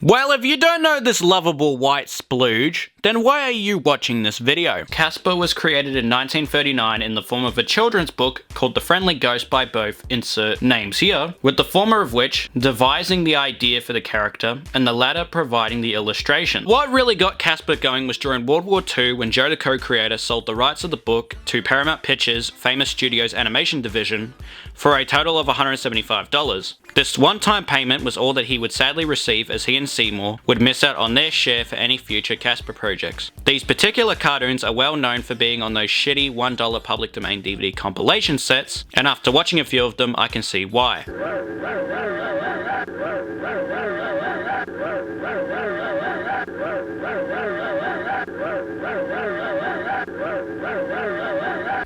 Well, if you don't know this lovable white splooge, then why are you watching this video? Casper was created in 1939 in the form of a children's book called The Friendly Ghost by both insert names here, with the former of which devising the idea for the character and the latter providing the illustration. What really got Casper going was during World War II when Joe the co-creator sold the rights of the book to Paramount Pictures' Famous Studios animation division for a total of $175. This one-time payment was all that he would sadly receive, as he and Seymour would miss out on their share for any future Casper projects. These particular cartoons are well known for being on those shitty $1 public domain DVD compilation sets, and after watching a few of them I can see why.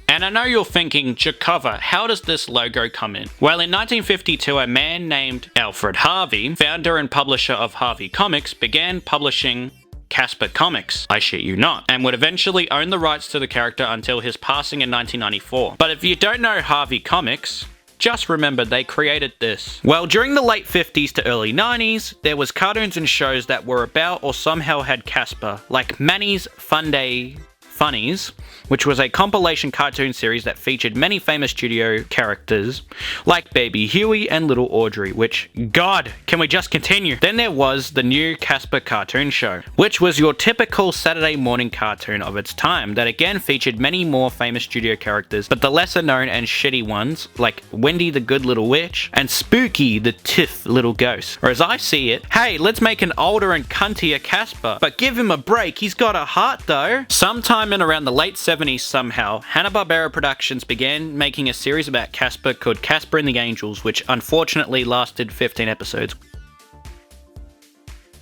And I know you're thinking, Jarkova, how does this logo come in? Well, in 1952, a man named Alfred Harvey, founder and publisher of Harvey Comics, began publishing Casper Comics, I shit you not, and would eventually own the rights to the character until his passing in 1994. But if you don't know Harvey Comics, just remember they created this. Well, during the late 50s to early 90s, there was cartoons and shows that were about or somehow had Casper, like Manny's Fun Day Funnies, which was a compilation cartoon series that featured many famous studio characters like Baby Huey and Little Audrey, which, God, can we just continue? Then there was the new Casper cartoon show, which was your typical Saturday morning cartoon of its time that again featured many more famous studio characters, but the lesser known and shitty ones like Wendy the Good Little Witch and Spooky the Tiff Little Ghost. Or as I see it, hey, let's make an older and cuntier Casper, but give him a break, he's got a heart though. Sometime in around the late 70s somehow, Hanna-Barbera Productions began making a series about Casper called Casper and the Angels, which unfortunately lasted 15 episodes.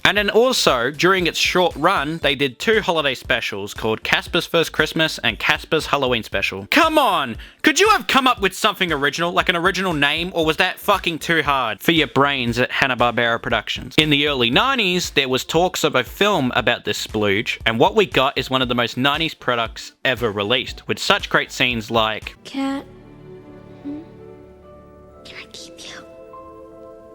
And then also, during its short run, they did two holiday specials called Casper's First Christmas and Casper's Halloween Special. Come on! Could you have come up with something original, like an original name, or was that fucking too hard for your brains at Hanna-Barbera Productions? In the early 90s, there was talks of a film about this splooge, and what we got is one of the most 90s products ever released, with such great scenes like... Cat. Can I keep you?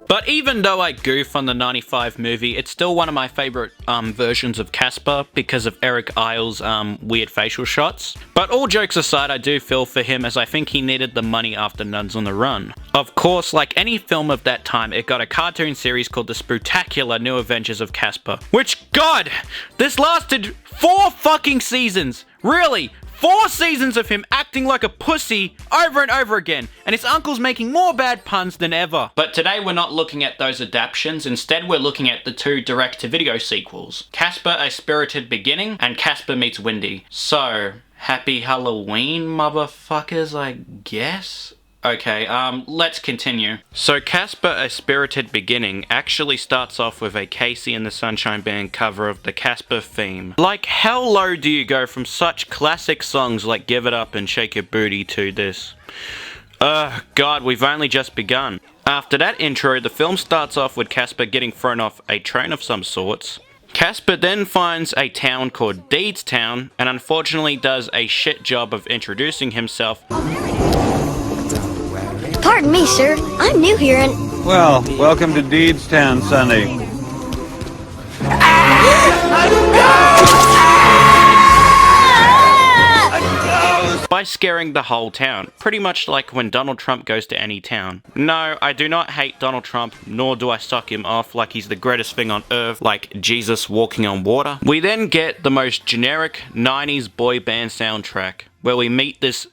But even though I goof on the 95 movie, it's still one of my favourite versions of Casper because of Eric Idle's weird facial shots. But all jokes aside, I do feel for him as I think he needed the money after Nuns on the Run. Of course, like any film of that time, it got a cartoon series called The Spectacular New Adventures of Casper. Which, God, this lasted 4 fucking seasons! Really? 4 seasons of him acting like a pussy over and over again, and his uncle's making more bad puns than ever. But today we're not looking at those adaptations, instead we're looking at the 2 direct-to-video sequels, Casper: A Spirited Beginning and Casper Meets Wendy. So, happy Halloween, motherfuckers, I guess? Okay, let's continue. So Casper: A Spirited Beginning actually starts off with a Casey and the Sunshine Band cover of the Casper theme. Like, how low do you go from such classic songs like Give It Up and Shake Your Booty to this? God, we've only just begun. After that intro, the film starts off with Casper getting thrown off a train of some sorts. Casper then finds a town called Deedstown, and unfortunately does a shit job of introducing himself. Pardon me, sir. I'm new here and... Well, welcome to Deedstown, Sonny. By scaring the whole town, pretty much like when Donald Trump goes to any town. No, I do not hate Donald Trump, nor do I suck him off like he's the greatest thing on earth, like Jesus walking on water. We then get the most generic 90s boy band soundtrack, where we meet this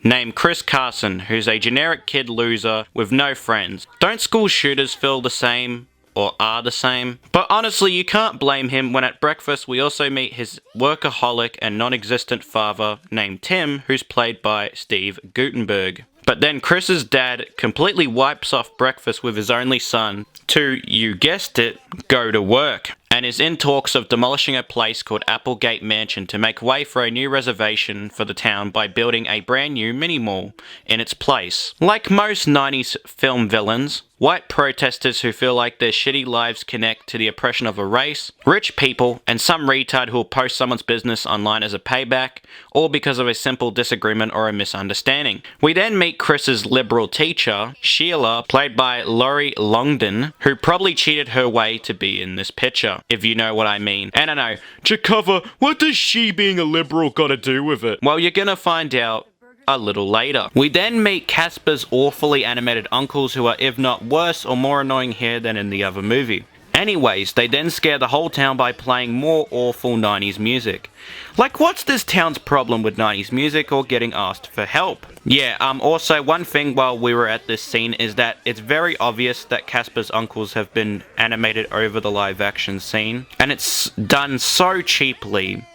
named Chris Carson, who's a generic kid loser with no friends. Don't school shooters feel the same? Or are the same? But honestly, you can't blame him when at breakfast we also meet his workaholic and non-existent father named Tim, who's played by Steve Guttenberg. But then Chris's dad completely wipes off breakfast with his only son to, you guessed it, go to work, and is in talks of demolishing a place called Applegate Mansion to make way for a new reservation for the town by building a brand new mini-mall in its place. Like most 90s film villains, white protesters who feel like their shitty lives connect to the oppression of a race, rich people, and some retard who will post someone's business online as a payback, all because of a simple disagreement or a misunderstanding. We then meet Chris's liberal teacher, Sheila, played by Laurie Longden, who probably cheated her way to be in this picture, if you know what I mean. And I know, Jarkova, what does she being a liberal gotta do with it? Well, you're gonna find out a little later. We then meet Casper's awfully animated uncles who are if not worse or more annoying here than in the other movie. Anyways, they then scare the whole town by playing more awful 90s music. Like, what's this town's problem with 90s music or getting asked for help? Yeah, also one thing while we were at this scene is that it's very obvious that Casper's uncles have been animated over the live action scene, and it's done so cheaply,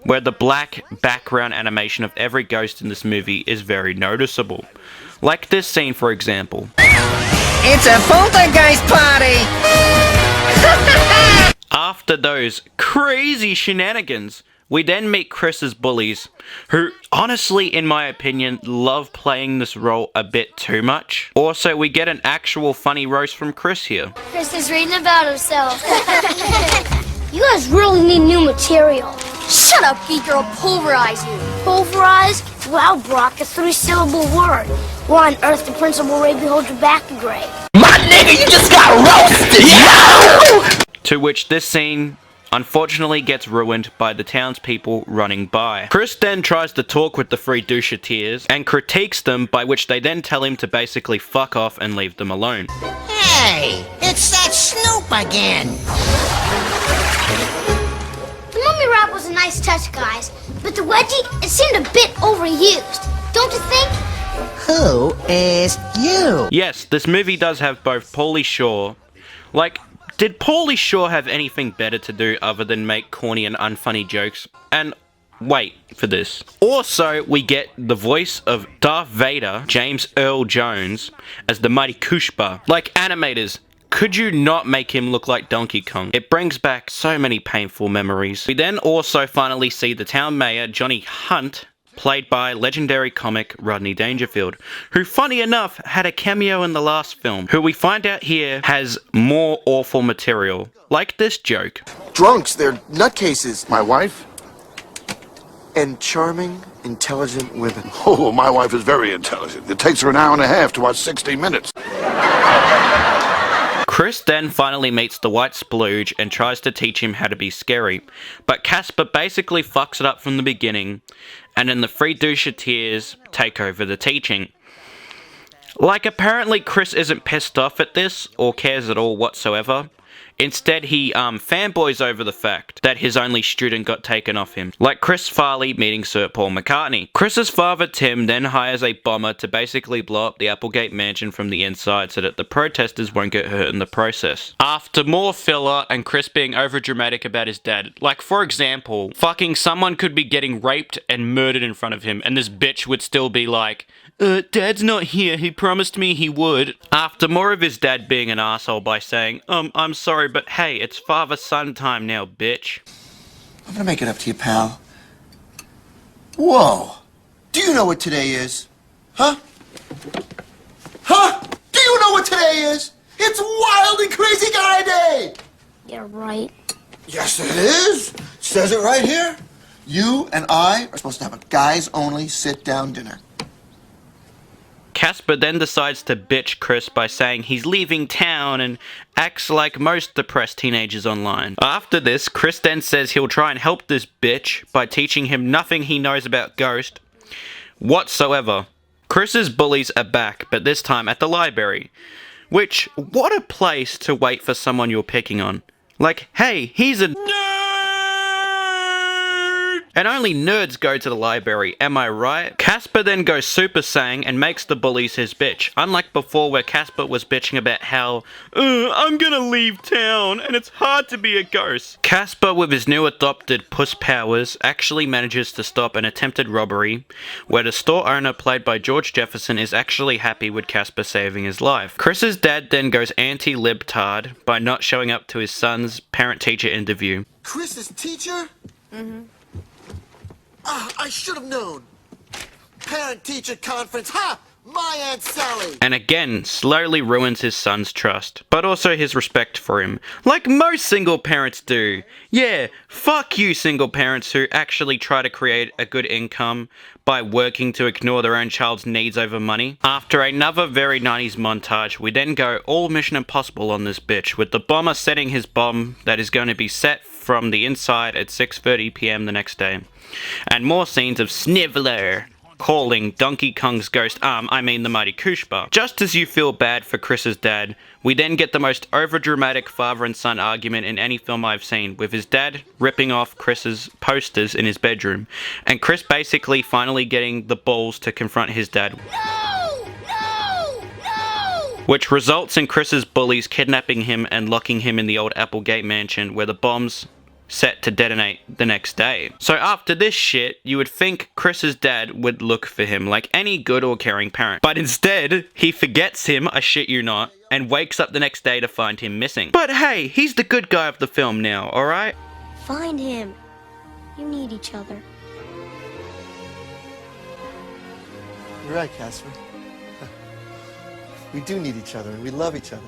where the black background animation of every ghost in this movie is very noticeable. Like this scene, for example. It's a poltergeist party! After those crazy shenanigans, we then meet Chris's bullies, who honestly, in my opinion, love playing this role a bit too much. Also, we get an actual funny roast from Chris here. Chris is reading about himself. You guys really need new material. Shut up, geek, or I'll pulverize you. Pulverize? Wow, Brock, a 3-syllable word. Why on earth the principal Ray behold you back the grave? My nigga, you just got roasted! Yo! To which this scene unfortunately gets ruined by the townspeople running by. Chris then tries to talk with the three doucheteers and critiques them, by which they then tell him to basically fuck off and leave them alone. Hey, it's that Snoop again! The mummy wrap was a nice touch, guys, but the wedgie, it seemed a bit overused. Don't you think? Who is you? Yes, this movie does have both Pauly Shore. Like, did Pauly Shore have anything better to do other than make corny and unfunny jokes? And wait for this. Also, we get the voice of Darth Vader, James Earl Jones, as the mighty Kushba. Like, animators, could you not make him look like Donkey Kong? It brings back so many painful memories. We then also finally see the town mayor, Johnny Hunt, played by legendary comic Rodney Dangerfield, who, funny enough, had a cameo in the last film, who we find out here has more awful material, like this joke. Drunks, they're nutcases. My wife? And charming, intelligent women. Oh, my wife is very intelligent. It takes her an hour and a half to watch 60 Minutes. Chris then finally meets the white splooge and tries to teach him how to be scary, but Casper basically fucks it up from the beginning, and then the three doucheteers take over the teaching. Like, apparently Chris isn't pissed off at this, or cares at all whatsoever. Instead, he fanboys over the fact that his only student got taken off him. Like Chris Farley meeting Sir Paul McCartney. Chris's father, Tim, then hires a bomber to basically blow up the Applegate mansion from the inside so that the protesters won't get hurt in the process. After more filler and Chris being overdramatic about his dad. Like, for example, fucking someone could be getting raped and murdered in front of him, and this bitch would still be like, Dad's not here, he promised me he would. After more of his dad being an asshole by saying, I'm sorry, but hey, it's father-son time now, bitch. I'm gonna make it up to you, pal. Whoa. Do you know what today is? Huh? Huh? Do you know what today is? It's Wild and Crazy Guy Day! Yeah, right. Yes, it is. Says it right here. You and I are supposed to have a guys-only sit-down dinner. Casper then decides to bitch Chris by saying he's leaving town and acts like most depressed teenagers online. After this, Chris then says he'll try and help this bitch by teaching him nothing he knows about Ghost whatsoever. Chris's bullies are back, but this time at the library. Which, what a place to wait for someone you're picking on. Like, hey, he's a nerd! And only nerds go to the library, am I right? Casper then goes Super Saiyan and makes the bullies his bitch. Unlike before where Casper was bitching about how, I'm gonna leave town and it's hard to be a ghost. Casper, with his new adopted puss powers, actually manages to stop an attempted robbery, where the store owner, played by George Jefferson, is actually happy with Casper saving his life. Chris's dad then goes anti-libtard by not showing up to his son's parent-teacher interview. Chris's teacher? Mm-hmm. I should have known. Parent-teacher conference. Ha! My Aunt Sally! And again, slowly ruins his son's trust, but also his respect for him, like most single parents do. Yeah, fuck you single parents who actually try to create a good income by working to ignore their own child's needs over money. After another very 90s montage, we then go all Mission Impossible on this bitch, with the bomber setting his bomb that is going to be set from the inside at 6:30 PM the next day. And more scenes of Sniveler calling Donkey Kong's ghost arm, the Mighty Koopa. Just as you feel bad for Chris's dad, we then get the most overdramatic father and son argument in any film I've seen, with his dad ripping off Chris's posters in his bedroom, and Chris basically finally getting the balls to confront his dad. No! No! No! Which results in Chris's bullies kidnapping him and locking him in the old Applegate mansion where the bombs set to detonate the next day. So after this shit, you would think Chris's dad would look for him like any good or caring parent. But instead, he forgets him, I shit you not, and wakes up the next day to find him missing. But hey, he's the good guy of the film now, alright? Find him. You need each other. You're right, Casper. We do need each other, and we love each other.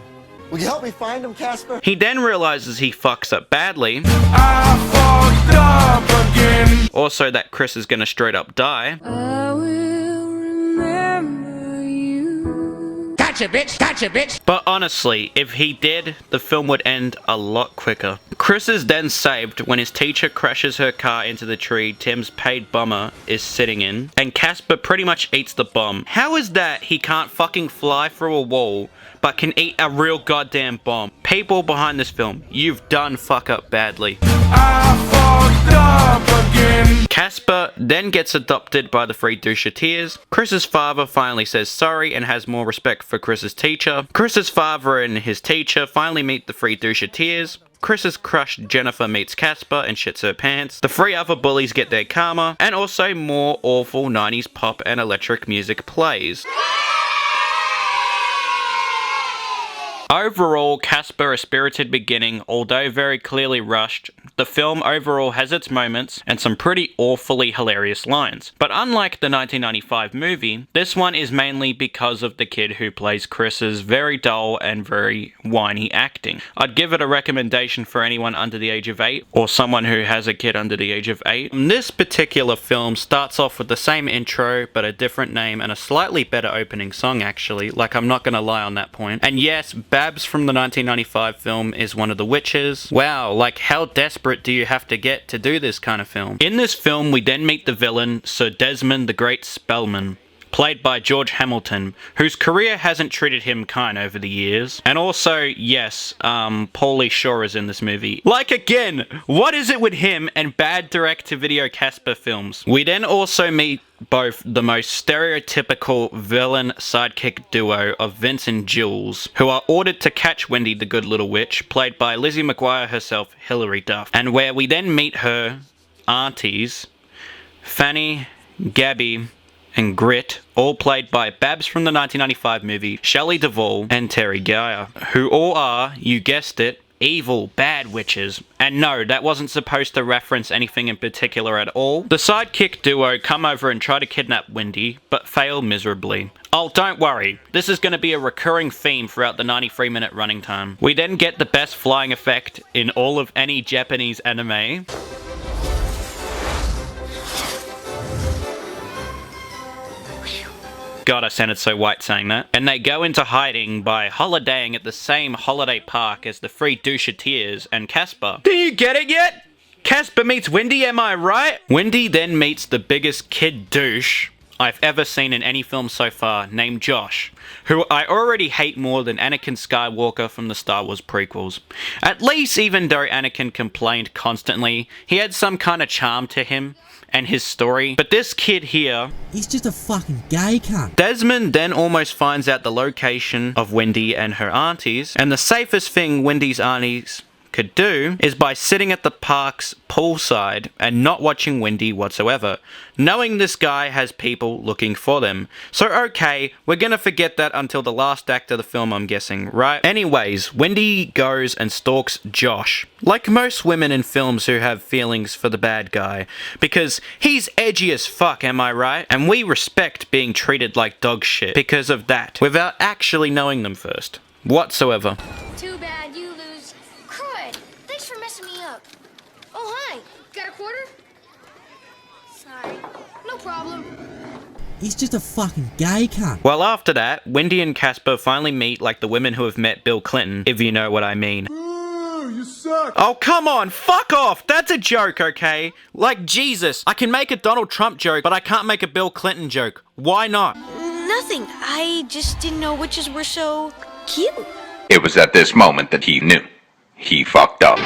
Will you help me find him, Casper? He then realizes he fucks up badly. I fucked up again. Also that Chris is gonna straight up die. I will remember you. Gotcha, bitch. Gotcha, bitch. But honestly, if he did, the film would end a lot quicker. Chris is then saved when his teacher crashes her car into the tree Tim's paid bomber is sitting in, and Casper pretty much eats the bomb. How is that he can't fucking fly through a wall, but can eat a real goddamn bomb? People behind this film, you've done fuck up badly. I fucked up again. Casper then gets adopted by the three doucheteers. Chris's father finally says sorry and has more respect for Chris's teacher. Chris's father and his teacher finally meet the three doucheteers. Chris's crush Jennifer meets Casper and shits her pants. The three other bullies get their karma, and also more awful 90s pop and electric music plays. Overall, Casper, a spirited beginning, although very clearly rushed. The film overall has its moments and some pretty awfully hilarious lines. But unlike the 1995 movie, this one is mainly because of the kid who plays Chris's very dull and very whiny acting. I'd give it a recommendation for anyone under the age of 8 or someone who has a kid under the age of 8. This particular film starts off with the same intro but a different name and a slightly better opening song actually, like I'm not gonna lie on that point. And yes, Babs from the 1995 film is one of the witches. Wow, like how desperate do you have to get to do this kind of film? In this film, we then meet the villain, Sir Desmond the Great Spellman, played by George Hamilton, whose career hasn't treated him kind over the years. And also, yes, Pauly Shore is in this movie. Like again, what is it with him and bad direct-to-video Casper films? We then also meet both the most stereotypical villain sidekick duo of Vince and Jules, who are ordered to catch Wendy the Good Little Witch, played by Lizzie McGuire herself, Hilary Duff. And where we then meet her aunties, Fanny, Gabby, and Grit, all played by Babs from the 1995 movie, Shelley Duvall, and Terry Geyer, who all are, you guessed it, evil, bad witches. And no, that wasn't supposed to reference anything in particular at all. The sidekick duo come over and try to kidnap Wendy, but fail miserably. Oh, don't worry, this is going to be a recurring theme throughout the 93-minute running time. We then get the best flying effect in all of any Japanese anime. God, I sounded so white saying that. And they go into hiding by holidaying at the same holiday park as the three doucheteers and Casper. Do you get it yet? Casper meets Wendy, am I right? Wendy then meets the biggest kid douche I've ever seen in any film so far, named Josh, who I already hate more than Anakin Skywalker from the Star Wars prequels. At least, even though Anakin complained constantly, he had some kind of charm to him and his story. But this kid here, he's just a fucking gay cunt. Desmond then almost finds out the location of Wendy and her aunties, and the safest thing Wendy's aunties could do is by sitting at the park's poolside and not watching Wendy whatsoever, knowing this guy has people looking for them. So okay, we're gonna forget that until the last act of the film, I'm guessing, right? Anyways, Wendy goes and stalks Josh, like most women in films who have feelings for the bad guy, because he's edgy as fuck, am I right? And we respect being treated like dog shit because of that, without actually knowing them first, whatsoever. Too bad you lose. Crud! Thanks for messing me up. Oh, hi. Got a quarter? Sorry. No problem. He's just a fucking gay cunt. Well, after that, Wendy and Casper finally meet like the women who have met Bill Clinton, if you know what I mean. You suck. Oh, come on, fuck off! That's a joke, okay? Like, Jesus, I can make a Donald Trump joke, but I can't make a Bill Clinton joke. Why not? Nothing. I just didn't know witches were so cute. It was at this moment that he knew. He fucked up.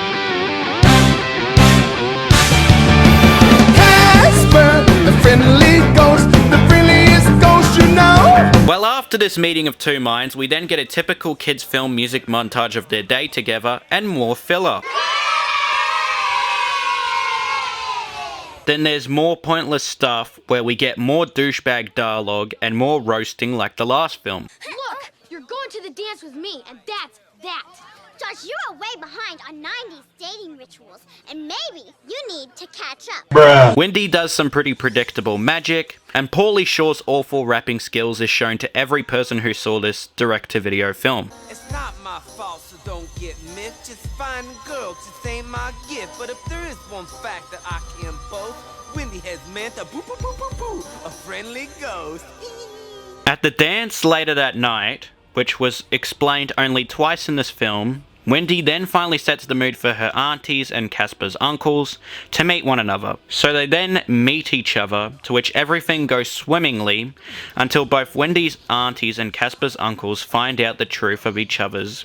Casper, the friendly ghost, the friendliest ghost you know. Well, after this meeting of two minds, we then get a typical kids' film music montage of their day together, and more filler. Then there's more pointless stuff where we get more douchebag dialogue and more roasting like the last film. Look, you're going to the dance with me, and that's that. Josh, you're way behind on 90s dating rituals, and maybe you need to catch up. Wendy does some pretty predictable magic, and Pauly Shore's awful rapping skills is shown to every person who saw this direct-to-video film. It's not my fault, so don't get miffed. Just find a girl, just ain't my gift. But if there is one fact that I can boast, Wendy has meant a boo boo boo boo boo, a friendly ghost. At the dance later that night, which was explained only twice in this film, Wendy then finally sets the mood for her aunties and Casper's uncles to meet one another. So they then meet each other, to which everything goes swimmingly until both Wendy's aunties and Casper's uncles find out the truth of each other's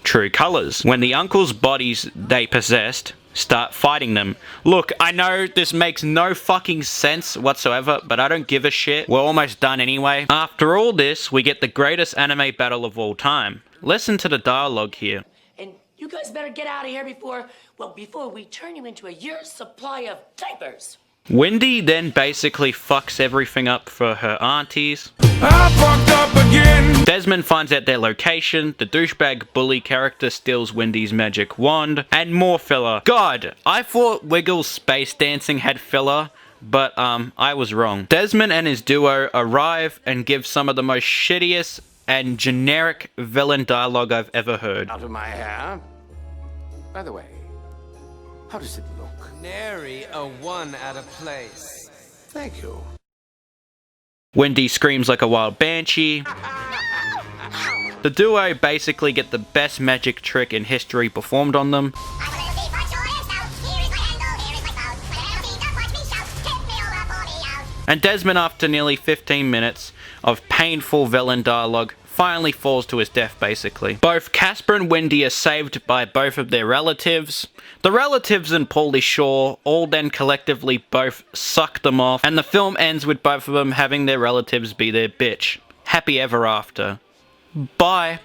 true colours, when the uncles' bodies they possessed start fighting them. Look, I know this makes no fucking sense whatsoever, but I don't give a shit. We're almost done anyway. After all this, we get the greatest anime battle of all time. Listen to the dialogue here. And you guys better get out of here before we turn you into a year's supply of diapers. Wendy then basically fucks everything up for her aunties. I fucked up again. Desmond finds out their location, the douchebag bully character steals Wendy's magic wand, and more filler. God, I thought Wiggles space dancing had filler, but I was wrong. Desmond and his duo arrive and give some of the most shittiest and generic villain dialogue I've ever heard. Out of my hair. By the way, how does it look? Nary a one out of place. Thank you. Wendy screams like a wild banshee. The duo basically get the best magic trick in history performed on them. And Desmond, after nearly 15 minutes of painful villain dialogue, finally falls to his death, basically. Both Casper and Wendy are saved by both of their relatives. The relatives and Pauly Shore all then collectively both suck them off, and the film ends with both of them having their relatives be their bitch. Happy ever after. Bye.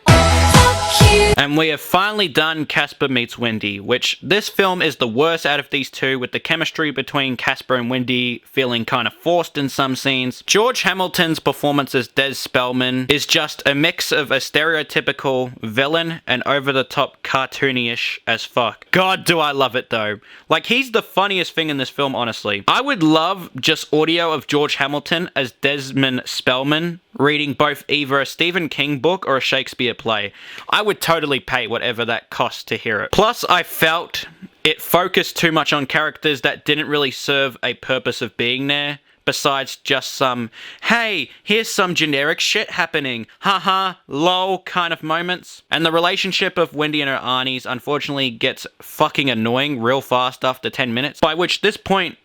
And we have finally done Casper Meets Wendy, which this film is the worst out of these two, with the chemistry between Casper and Wendy feeling kind of forced in some scenes. George Hamilton's performance as Des Spellman is just a mix of a stereotypical villain and over-the-top cartoony-ish as fuck. God, do I love it though. Like, he's the funniest thing in this film, honestly. I would love just audio of George Hamilton as Desmond Spellman reading both either a Stephen King book or a Shakespeare play. I would totally pay whatever that costs to hear it. Plus, I felt it focused too much on characters that didn't really serve a purpose of being there, besides just some, hey, here's some generic shit happening, haha, lol kind of moments. And the relationship of Wendy and her aunties unfortunately gets fucking annoying real fast after 10 minutes, by which this point,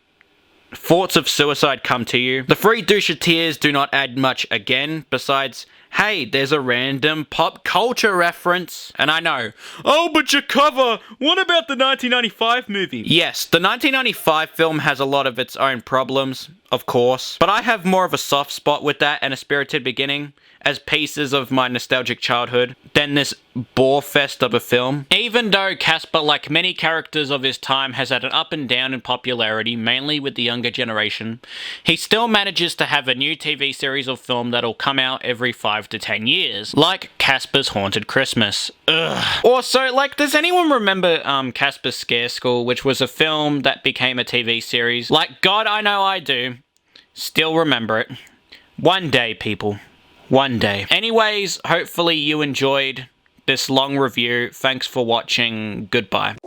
thoughts of suicide come to you. The three doucheteers do not add much again, besides Hey, there's a random pop culture reference. And I know, oh, but Jarkova, what about the 1995 movie? Yes, the 1995 film has a lot of its own problems, of course. But I have more of a soft spot with that and A Spirited Beginning as pieces of my nostalgic childhood than this bore fest of a film. Even though Casper, like many characters of his time, has had an up and down in popularity, mainly with the younger generation, he still manages to have a new TV series or film that'll come out every 5 to 10 years, like Casper's Haunted Christmas. Ugh. Also, like, does anyone remember Casper's Scare School, which was a film that became a TV series? Like, God, I know I do. Still remember it. One day, people. One day. Anyways, hopefully you enjoyed this long review. Thanks for watching. Goodbye.